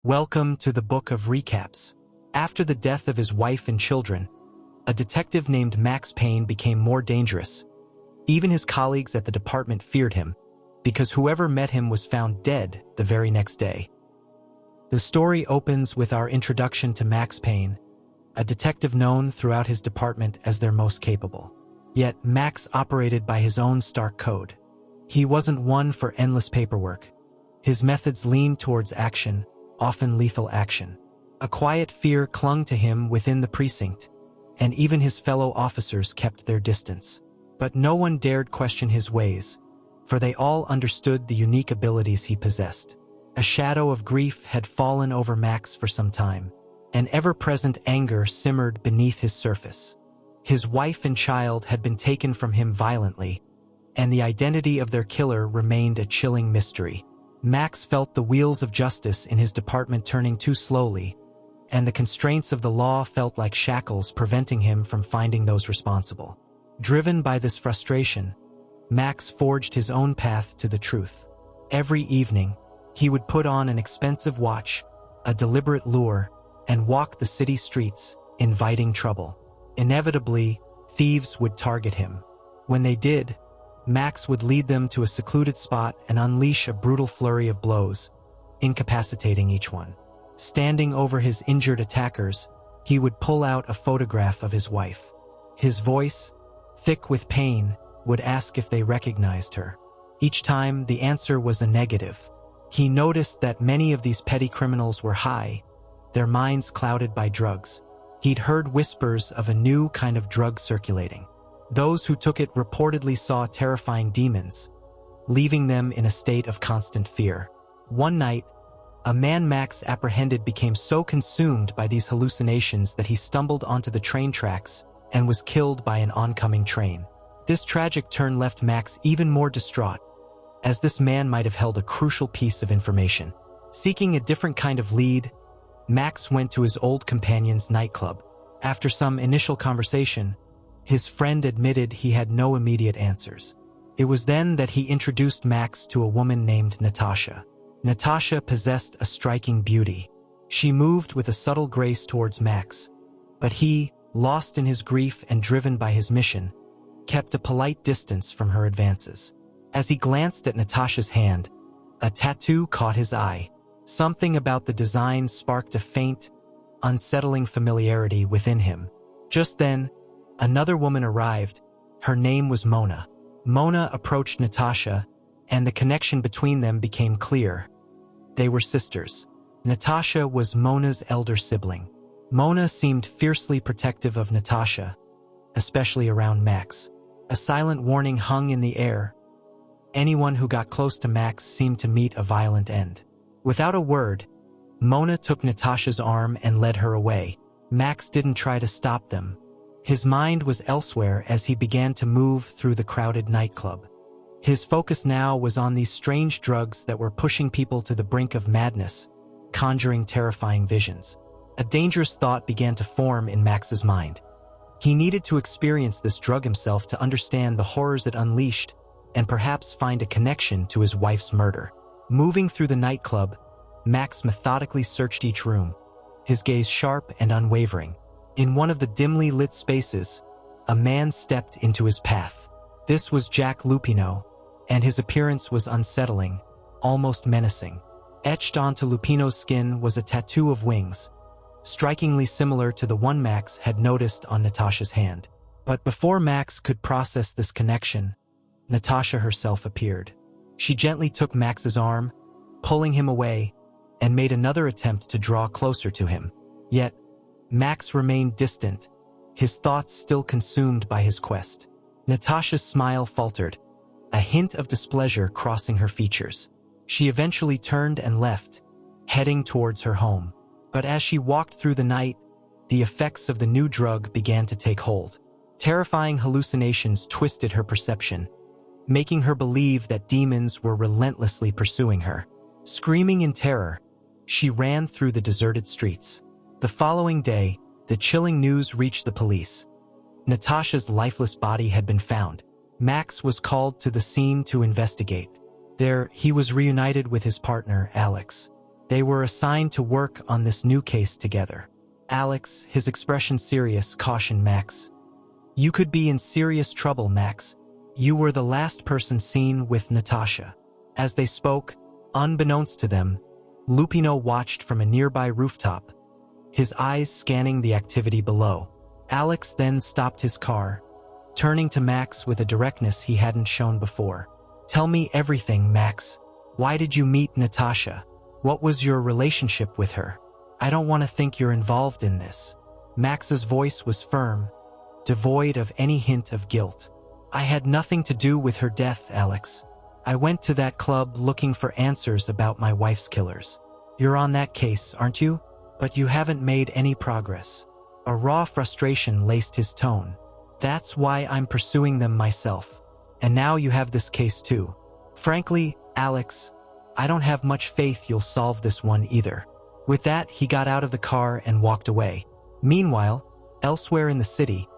Welcome to the Book of Recaps. After the death of his wife and children, a detective named Max Payne became more dangerous. Even his colleagues at the department feared him, because whoever met him was found dead the very next day. The story opens with our introduction to Max Payne, a detective known throughout his department as their most capable. Yet Max operated by his own stark code. He wasn't one for endless paperwork. His methods leaned towards action, often lethal action. A quiet fear clung to him within the precinct, and even his fellow officers kept their distance. But no one dared question his ways, for they all understood the unique abilities he possessed. A shadow of grief had fallen over Max for some time. An ever-present anger simmered beneath his surface. His wife and child had been taken from him violently, and the identity of their killer remained a chilling mystery. Max felt the wheels of justice in his department turning too slowly, and the constraints of the law felt like shackles preventing him from finding those responsible. Driven by this frustration, Max forged his own path to the truth. Every evening, he would put on an expensive watch, a deliberate lure, and walk the city streets, inviting trouble. Inevitably, thieves would target him. When they did, Max would lead them to a secluded spot and unleash a brutal flurry of blows, incapacitating each one. Standing over his injured attackers, he would pull out a photograph of his wife. His voice, thick with pain, would ask if they recognized her. Each time, the answer was a negative. He noticed that many of these petty criminals were high, their minds clouded by drugs. He'd heard whispers of a new kind of drug circulating. Those who took it reportedly saw terrifying demons, leaving them in a state of constant fear. One night, a man Max apprehended became so consumed by these hallucinations that he stumbled onto the train tracks and was killed by an oncoming train. This tragic turn left Max even more distraught, as this man might have held a crucial piece of information. Seeking a different kind of lead, Max went to his old companion's nightclub. After some initial conversation, his friend admitted he had no immediate answers. It was then that he introduced Max to a woman named Natasha. Natasha possessed a striking beauty. She moved with a subtle grace towards Max, but he, lost in his grief and driven by his mission, kept a polite distance from her advances. As he glanced at Natasha's hand, a tattoo caught his eye. Something about the design sparked a faint, unsettling familiarity within him. Just then, another woman arrived. Her name was Mona. Mona approached Natasha, and the connection between them became clear. They were sisters. Natasha was Mona's elder sibling. Mona seemed fiercely protective of Natasha, especially around Max. A silent warning hung in the air. Anyone who got close to Max seemed to meet a violent end. Without a word, Mona took Natasha's arm and led her away. Max didn't try to stop them. His mind was elsewhere as he began to move through the crowded nightclub. His focus now was on these strange drugs that were pushing people to the brink of madness, conjuring terrifying visions. A dangerous thought began to form in Max's mind. He needed to experience this drug himself to understand the horrors it unleashed and perhaps find a connection to his wife's murder. Moving through the nightclub, Max methodically searched each room, his gaze sharp and unwavering. In one of the dimly lit spaces, a man stepped into his path. This was Jack Lupino, and his appearance was unsettling, almost menacing. Etched onto Lupino's skin was a tattoo of wings, strikingly similar to the one Max had noticed on Natasha's hand. But before Max could process this connection, Natasha herself appeared. She gently took Max's arm, pulling him away, and made another attempt to draw closer to him. Yet, Max remained distant, his thoughts still consumed by his quest. Natasha's smile faltered, a hint of displeasure crossing her features. She eventually turned and left, heading towards her home. But as she walked through the night, the effects of the new drug began to take hold. Terrifying hallucinations twisted her perception, making her believe that demons were relentlessly pursuing her. Screaming in terror, she ran through the deserted streets. The following day, the chilling news reached the police. Natasha's lifeless body had been found. Max was called to the scene to investigate. There, he was reunited with his partner, Alex. They were assigned to work on this new case together. Alex, his expression serious, cautioned Max. You could be in serious trouble, Max. You were the last person seen with Natasha. As they spoke, unbeknownst to them, Lupino watched from a nearby rooftop, his eyes scanning the activity below. Alex then stopped his car, turning to Max with a directness he hadn't shown before. Tell me everything, Max. Why did you meet Natasha? What was your relationship with her? I don't want to think you're involved in this. Max's voice was firm, devoid of any hint of guilt. I had nothing to do with her death, Alex. I went to that club looking for answers about my wife's killers. You're on that case, aren't you? But you haven't made any progress. A raw frustration laced his tone. That's why I'm pursuing them myself. And now you have this case too. Frankly, Alex, I don't have much faith you'll solve this one either. With that, he got out of the car and walked away. Meanwhile, elsewhere in the city,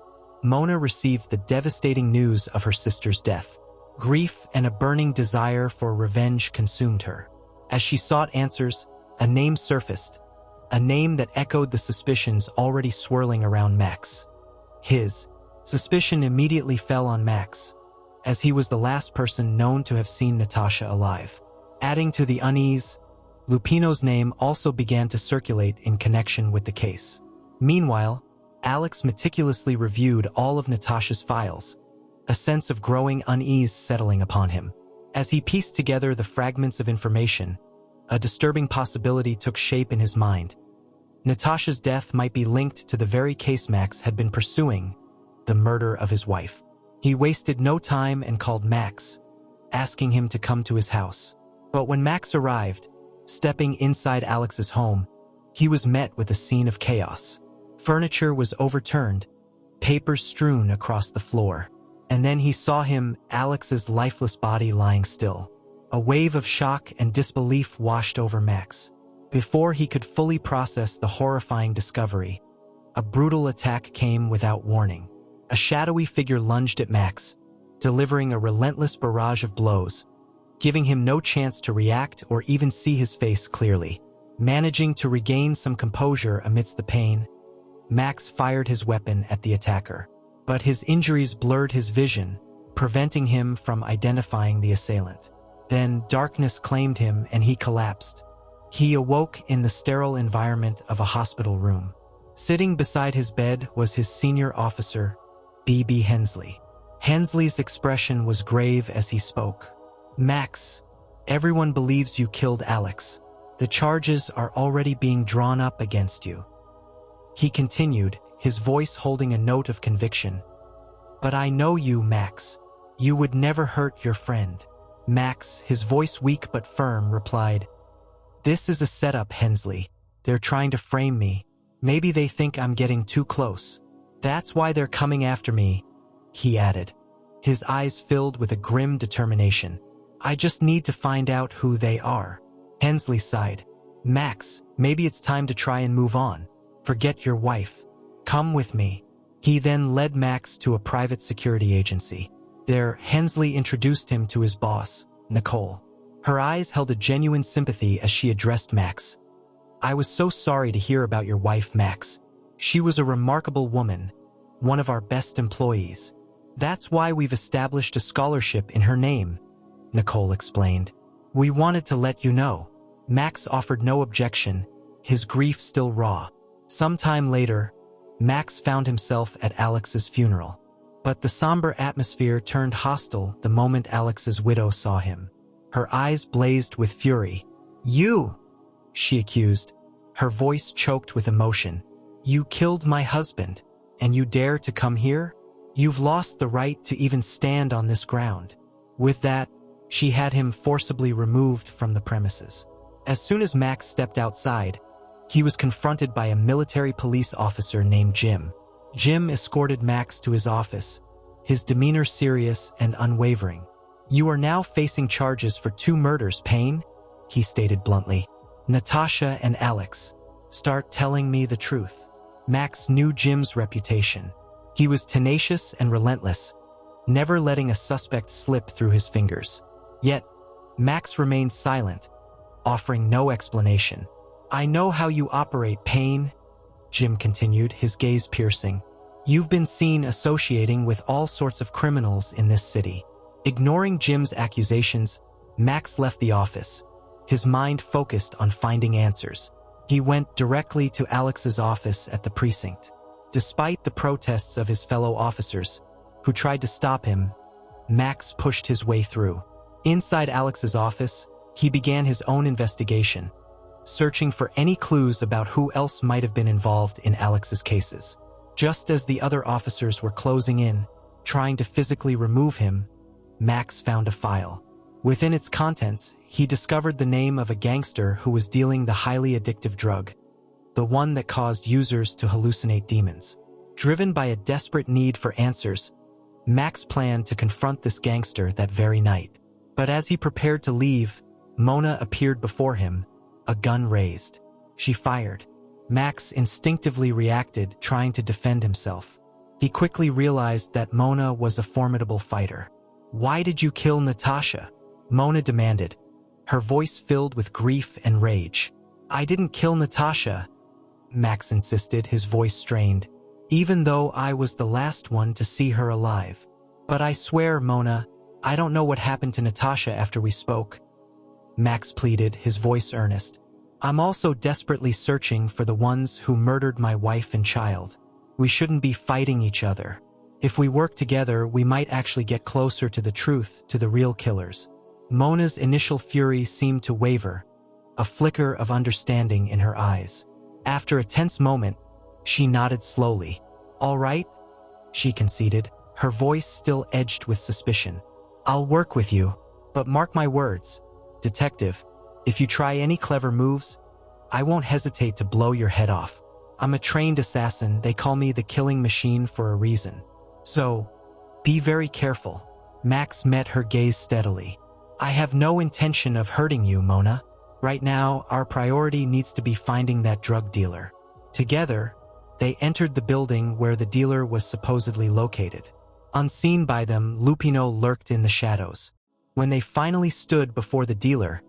Mona received the devastating news of her sister's death. Grief and a burning desire for revenge consumed her. As she sought answers, a name surfaced, a name that echoed the suspicions already swirling around Max. His suspicion immediately fell on Max, as he was the last person known to have seen Natasha alive. Adding to the unease, Lupino's name also began to circulate in connection with the case. Meanwhile, Alex meticulously reviewed all of Natasha's files, a sense of growing unease settling upon him. As he pieced together the fragments of information, a disturbing possibility took shape in his mind. Natasha's death might be linked to the very case Max had been pursuing, the murder of his wife. He wasted no time and called Max, asking him to come to his house. But when Max arrived, stepping inside Alex's home, he was met with a scene of chaos. Furniture was overturned, papers strewn across the floor. And then he saw Alex's lifeless body lying still. A wave of shock and disbelief washed over Max. Before he could fully process the horrifying discovery, a brutal attack came without warning. A shadowy figure lunged at Max, delivering a relentless barrage of blows, giving him no chance to react or even see his face clearly. Managing to regain some composure amidst the pain, Max fired his weapon at the attacker. But his injuries blurred his vision, preventing him from identifying the assailant. Then darkness claimed him and he collapsed. He awoke in the sterile environment of a hospital room. Sitting beside his bed was his senior officer, B.B. Hensley. Hensley's expression was grave as he spoke. Max, everyone believes you killed Alex. The charges are already being drawn up against you. He continued, his voice holding a note of conviction. But I know you, Max. You would never hurt your friend. Max, his voice weak but firm, replied, This is a setup, Hensley. They're trying to frame me. Maybe they think I'm getting too close. That's why they're coming after me, he added, his eyes filled with a grim determination. I just need to find out who they are. Hensley sighed. Max, maybe it's time to try and move on. Forget your wife. Come with me. He then led Max to a private security agency. There, Hensley introduced him to his boss, Nicole. Her eyes held a genuine sympathy as she addressed Max. I was so sorry to hear about your wife, Max. She was a remarkable woman, one of our best employees. That's why we've established a scholarship in her name, Nicole explained. We wanted to let you know. Max offered no objection, his grief still raw. Sometime later, Max found himself at Alex's funeral. But the somber atmosphere turned hostile the moment Alex's widow saw him. Her eyes blazed with fury. You, she accused, her voice choked with emotion. You killed my husband, and you dare to come here? You've lost the right to even stand on this ground. With that, she had him forcibly removed from the premises. As soon as Max stepped outside, he was confronted by a military police officer named Jim. Jim escorted Max to his office, his demeanor serious and unwavering. You are now facing charges for 2 murders, Payne, he stated bluntly. Natasha and Alex. Start telling me the truth. Max knew Jim's reputation. He was tenacious and relentless, never letting a suspect slip through his fingers. Yet, Max remained silent, offering no explanation. "I know how you operate, Payne," Jim continued, his gaze piercing. "You've been seen associating with all sorts of criminals in this city." Ignoring Jim's accusations, Max left the office, his mind focused on finding answers. He went directly to Alex's office at the precinct. Despite the protests of his fellow officers, who tried to stop him, Max pushed his way through. Inside Alex's office, he began his own investigation, searching for any clues about who else might have been involved in Alex's cases. Just as the other officers were closing in, trying to physically remove him, Max found a file. Within its contents, he discovered the name of a gangster who was dealing the highly addictive drug, the one that caused users to hallucinate demons. Driven by a desperate need for answers, Max planned to confront this gangster that very night. But as he prepared to leave, Mona appeared before him, a gun raised. She fired. Max instinctively reacted, trying to defend himself. He quickly realized that Mona was a formidable fighter. "Why did you kill Natasha?" Mona demanded, her voice filled with grief and rage. "I didn't kill Natasha," Max insisted, his voice strained, "even though I was the last one to see her alive. But I swear, Mona, I don't know what happened to Natasha after we spoke," Max pleaded, his voice earnest. "I'm also desperately searching for the ones who murdered my wife and child. We shouldn't be fighting each other. If we work together, we might actually get closer to the truth, to the real killers." Mona's initial fury seemed to waver, a flicker of understanding in her eyes. After a tense moment, she nodded slowly. "All right," she conceded, her voice still edged with suspicion. "I'll work with you, but mark my words, detective, if you try any clever moves, I won't hesitate to blow your head off. I'm a trained assassin, they call me the killing machine for a reason. So, be very careful." Max met her gaze steadily. "I have no intention of hurting you, Mona. Right now, our priority needs to be finding that drug dealer." Together, they entered the building where the dealer was supposedly located. Unseen by them, Lupino lurked in the shadows. When they finally stood before the dealer,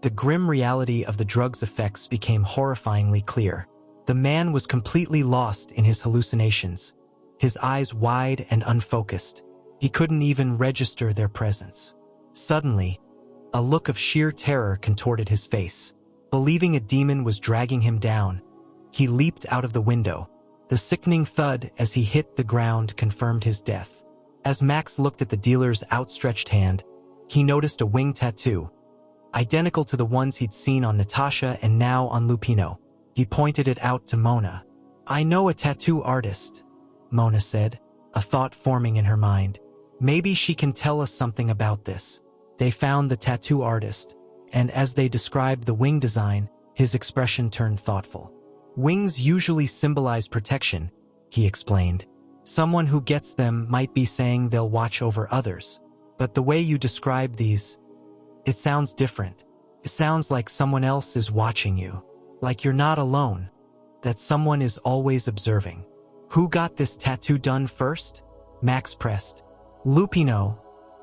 the grim reality of the drug's effects became horrifyingly clear. The man was completely lost in his hallucinations, his eyes wide and unfocused. He couldn't even register their presence. Suddenly, a look of sheer terror contorted his face. Believing a demon was dragging him down, he leaped out of the window. The sickening thud as he hit the ground confirmed his death. As Max looked at the dealer's outstretched hand, he noticed a wing tattoo, identical to the ones he'd seen on Natasha and now on Lupino. He pointed it out to Mona. "I know a tattoo artist," Mona said, a thought forming in her mind. "Maybe she can tell us something about this." They found the tattoo artist, and as they described the wing design, his expression turned thoughtful. "Wings usually symbolize protection," he explained. "Someone who gets them might be saying they'll watch over others. But the way you describe these, it sounds different. It sounds like someone else is watching you. Like you're not alone. That someone is always observing." "Who got this tattoo done first?" Max pressed. "Lupino,"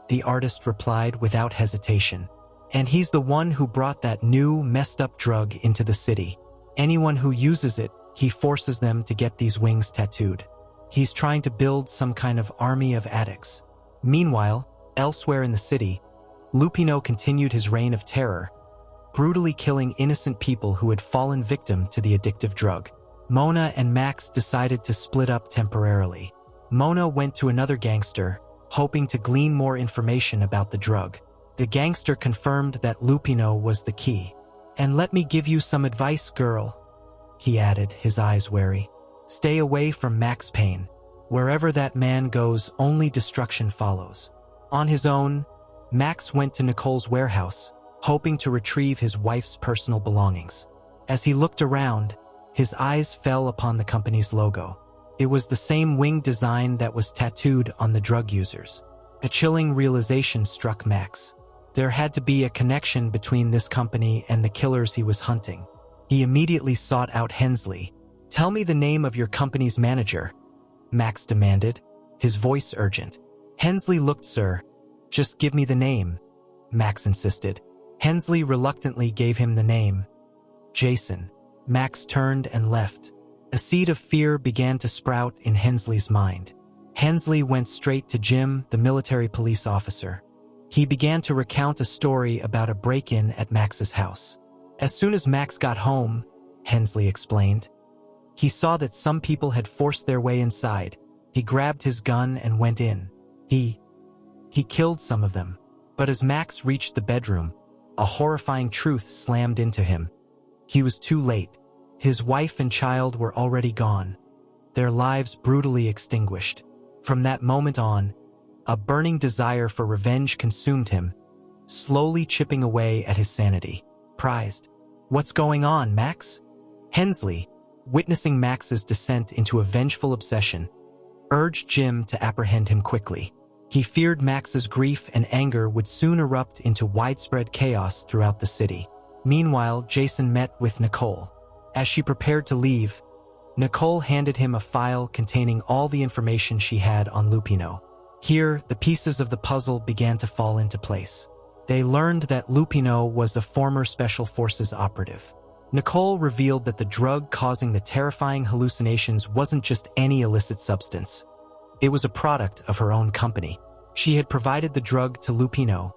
the artist replied without hesitation. "And he's the one who brought that new, messed-up drug into the city. Anyone who uses it, he forces them to get these wings tattooed. He's trying to build some kind of army of addicts." Meanwhile, elsewhere in the city, Lupino continued his reign of terror, brutally killing innocent people who had fallen victim to the addictive drug. Mona and Max decided to split up temporarily. Mona went to another gangster, hoping to glean more information about the drug. The gangster confirmed that Lupino was the key. "And let me give you some advice, girl," he added, his eyes wary. "Stay away from Max Payne. Wherever that man goes, only destruction follows." On his own, Max went to Nicole's warehouse, hoping to retrieve his wife's personal belongings. As he looked around, his eyes fell upon the company's logo. It was the same wing design that was tattooed on the drug users. A chilling realization struck Max. There had to be a connection between this company and the killers he was hunting. He immediately sought out Hensley. "Tell me the name of your company's manager," Max demanded, his voice urgent. "Hensley looked, sir. Just give me the name," Max insisted. Hensley reluctantly gave him the name, Jason. Max turned and left. A seed of fear began to sprout in Hensley's mind. Hensley went straight to Jim, the military police officer. He began to recount a story about a break-in at Max's house. As soon as Max got home, Hensley explained, he saw that some people had forced their way inside. He grabbed his gun and went in. He killed some of them. But as Max reached the bedroom, a horrifying truth slammed into him. He was too late. His wife and child were already gone, their lives brutally extinguished. From that moment on, a burning desire for revenge consumed him, slowly chipping away at his sanity. Prized. What's going on, Max? Hensley, witnessing Max's descent into a vengeful obsession, urged Jim to apprehend him quickly. He feared Max's grief and anger would soon erupt into widespread chaos throughout the city. Meanwhile, Jason met with Nicole. As she prepared to leave, Nicole handed him a file containing all the information she had on Lupino. Here, the pieces of the puzzle began to fall into place. They learned that Lupino was a former Special Forces operative. Nicole revealed that the drug causing the terrifying hallucinations wasn't just any illicit substance. It was a product of her own company. She had provided the drug to Lupino,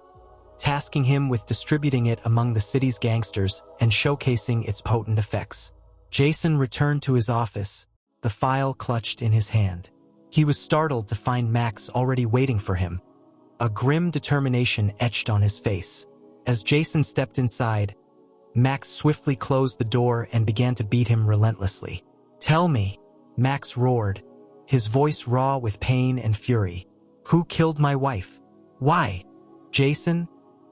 tasking him with distributing it among the city's gangsters and showcasing its potent effects. Jason returned to his office, the file clutched in his hand. He was startled to find Max already waiting for him, a grim determination etched on his face. As Jason stepped inside, Max swiftly closed the door and began to beat him relentlessly. "Tell me," Max roared, his voice raw with pain and fury. "Who killed my wife? Why?" Jason,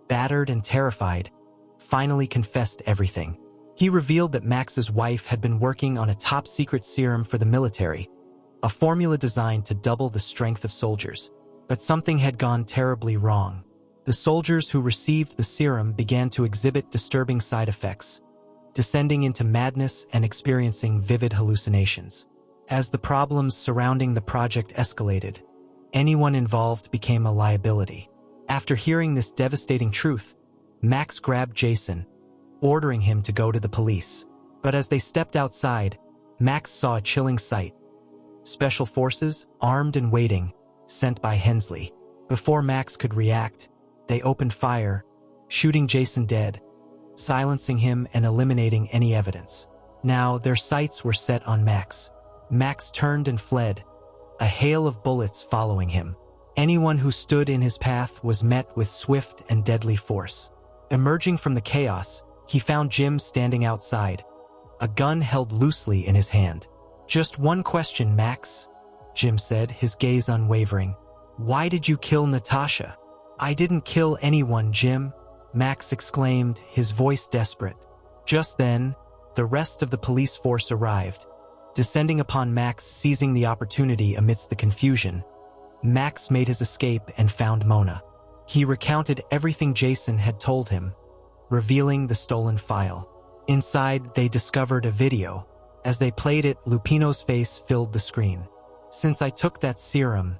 battered and terrified, finally confessed everything. He revealed that Max's wife had been working on a top-secret serum for the military, a formula designed to double the strength of soldiers. But something had gone terribly wrong. The soldiers who received the serum began to exhibit disturbing side effects, descending into madness and experiencing vivid hallucinations. As the problems surrounding the project escalated, anyone involved became a liability. After hearing this devastating truth, Max grabbed Jason, ordering him to go to the police. But as they stepped outside, Max saw a chilling sight. Special Forces, armed and waiting, sent by Hensley. Before Max could react, they opened fire, shooting Jason dead, silencing him and eliminating any evidence. Now their sights were set on Max. Max turned and fled, a hail of bullets following him. Anyone who stood in his path was met with swift and deadly force. Emerging from the chaos, he found Jim standing outside, a gun held loosely in his hand. "Just one question, Max," Jim said, his gaze unwavering. "Why did you kill Natasha?" "I didn't kill anyone, Jim," Max exclaimed, his voice desperate. Just then, the rest of the police force arrived, descending upon Max, seizing the opportunity amidst the confusion. Max made his escape and found Mona. He recounted everything Jason had told him, revealing the stolen file. Inside, they discovered a video. As they played it, Lupino's face filled the screen. "Since I took that serum,"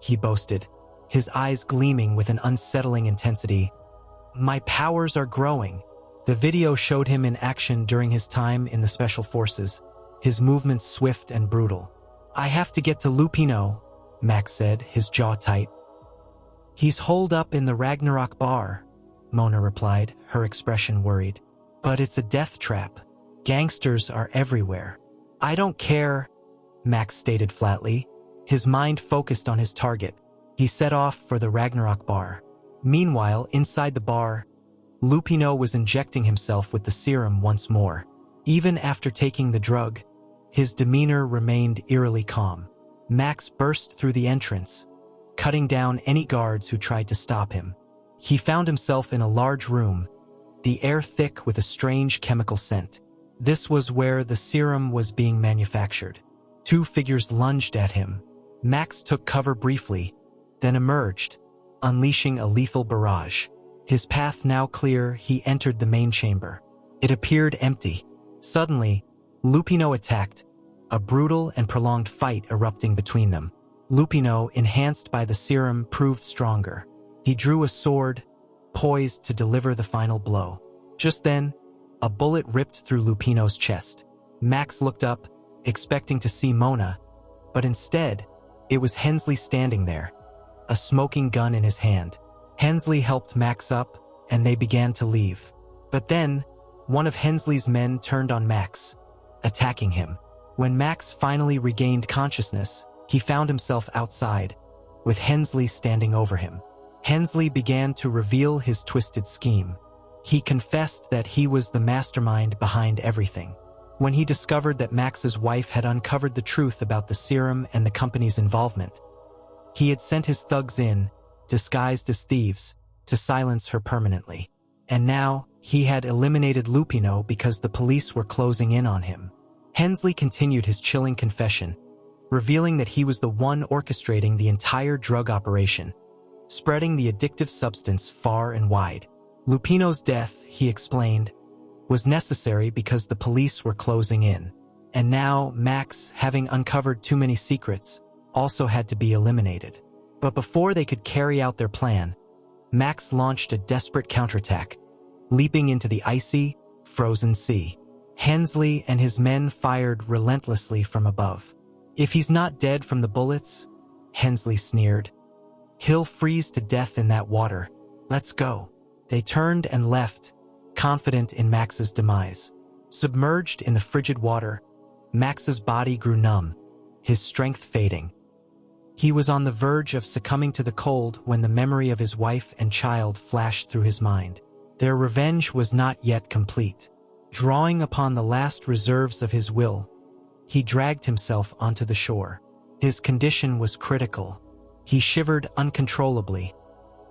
he boasted, his eyes gleaming with an unsettling intensity, "my powers are growing." The video showed him in action during his time in the Special Forces, his movements swift and brutal. "I have to get to Lupino," Max said, his jaw tight. "He's holed up in the Ragnarok bar," Mona replied, her expression worried. "But it's a death trap. Gangsters are everywhere." "I don't care," Max stated flatly, his mind focused on his target. He set off for the Ragnarok bar. Meanwhile, inside the bar, Lupino was injecting himself with the serum once more. Even after taking the drug, his demeanor remained eerily calm. Max burst through the entrance, cutting down any guards who tried to stop him. He found himself in a large room, the air thick with a strange chemical scent. This was where the serum was being manufactured. Two figures lunged at him. Max took cover briefly, then emerged, unleashing a lethal barrage. His path now clear, he entered the main chamber. It appeared empty. Suddenly, Lupino attacked, a brutal and prolonged fight erupting between them. Lupino, enhanced by the serum, proved stronger. He drew a sword, poised to deliver the final blow. Just then, a bullet ripped through Lupino's chest. Max looked up, expecting to see Mona, but instead, it was Hensley standing there, a smoking gun in his hand. Hensley helped Max up, and they began to leave. But then, one of Hensley's men turned on Max, attacking him. When Max finally regained consciousness, he found himself outside, with Hensley standing over him. Hensley began to reveal his twisted scheme. He confessed that he was the mastermind behind everything. When he discovered that Max's wife had uncovered the truth about the serum and the company's involvement, he had sent his thugs in, disguised as thieves, to silence her permanently. And now, he had eliminated Lupino because the police were closing in on him. Hensley continued his chilling confession, revealing that he was the one orchestrating the entire drug operation, spreading the addictive substance far and wide. Lupino's death, he explained, was necessary because the police were closing in. And now, Max, having uncovered too many secrets, also had to be eliminated. But before they could carry out their plan, Max launched a desperate counterattack, leaping into the icy, frozen sea. Hensley and his men fired relentlessly from above. "If he's not dead from the bullets," Hensley sneered, "he'll freeze to death in that water. Let's go." They turned and left, confident in Max's demise. Submerged in the frigid water, Max's body grew numb, his strength fading. He was on the verge of succumbing to the cold when the memory of his wife and child flashed through his mind. Their revenge was not yet complete. Drawing upon the last reserves of his will, he dragged himself onto the shore. His condition was critical. He shivered uncontrollably,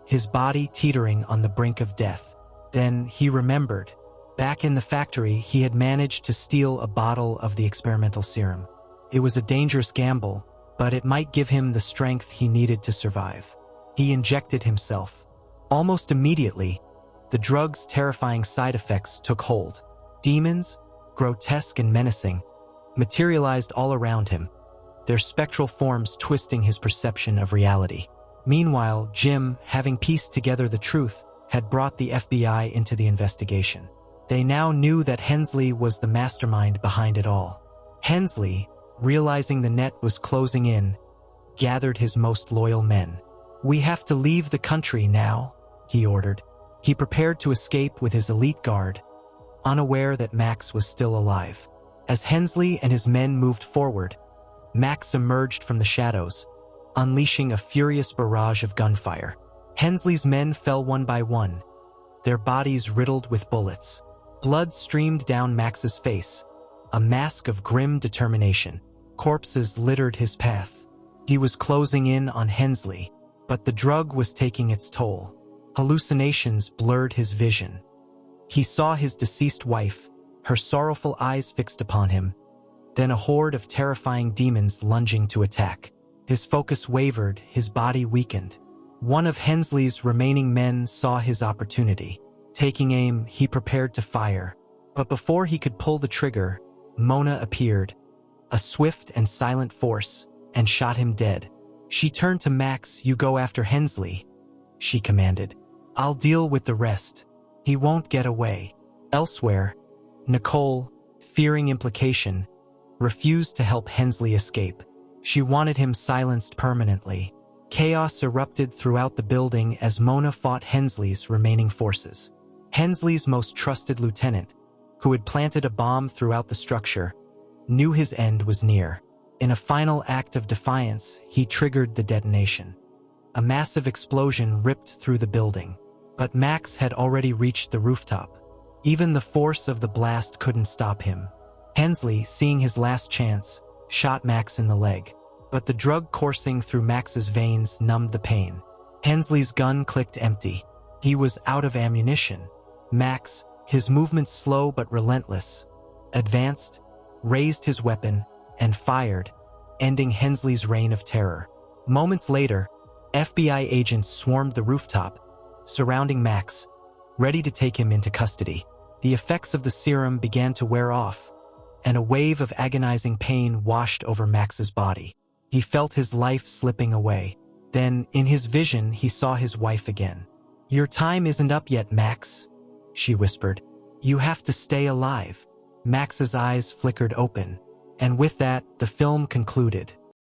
his body teetering on the brink of death. Then he remembered. Back in the factory, he had managed to steal a bottle of the experimental serum. It was a dangerous gamble, but it might give him the strength he needed to survive. He injected himself. Almost immediately, the drug's terrifying side effects took hold. Demons, grotesque and menacing, materialized all around him, their spectral forms twisting his perception of reality. Meanwhile, Jim, having pieced together the truth, had brought the FBI into the investigation. They now knew that Hensley was the mastermind behind it all. Hensley, realizing the net was closing in, gathered his most loyal men. "We have to leave the country now," he ordered. He prepared to escape with his elite guard, unaware that Max was still alive. As Hensley and his men moved forward, Max emerged from the shadows, unleashing a furious barrage of gunfire. Hensley's men fell one by one, their bodies riddled with bullets. Blood streamed down Max's face, a mask of grim determination. Corpses littered his path. He was closing in on Hensley, but the drug was taking its toll. Hallucinations blurred his vision. He saw his deceased wife, her sorrowful eyes fixed upon him, then a horde of terrifying demons lunging to attack. His focus wavered, his body weakened. One of Hensley's remaining men saw his opportunity. Taking aim, he prepared to fire. But before he could pull the trigger, Mona appeared, a swift and silent force, and shot him dead. She turned to Max. "You go after Hensley," she commanded. "I'll deal with the rest. He won't get away." Elsewhere, Nicole, fearing implication, refused to help Hensley escape. She wanted him silenced permanently. Chaos erupted throughout the building as Mona fought Hensley's remaining forces. Hensley's most trusted lieutenant, who had planted a bomb throughout the structure, knew his end was near. In a final act of defiance, he triggered the detonation. A massive explosion ripped through the building. But Max had already reached the rooftop. Even the force of the blast couldn't stop him. Hensley, seeing his last chance, shot Max in the leg. But the drug coursing through Max's veins numbed the pain. Hensley's gun clicked empty. He was out of ammunition. Max, his movements slow but relentless, advanced, raised his weapon, and fired, ending Hensley's reign of terror. Moments later, FBI agents swarmed the rooftop, surrounding Max, ready to take him into custody. The effects of the serum began to wear off, and a wave of agonizing pain washed over Max's body. He felt his life slipping away. Then, in his vision, he saw his wife again. "Your time isn't up yet, Max," she whispered. "You have to stay alive." Max's eyes flickered open, and with that, the film concluded.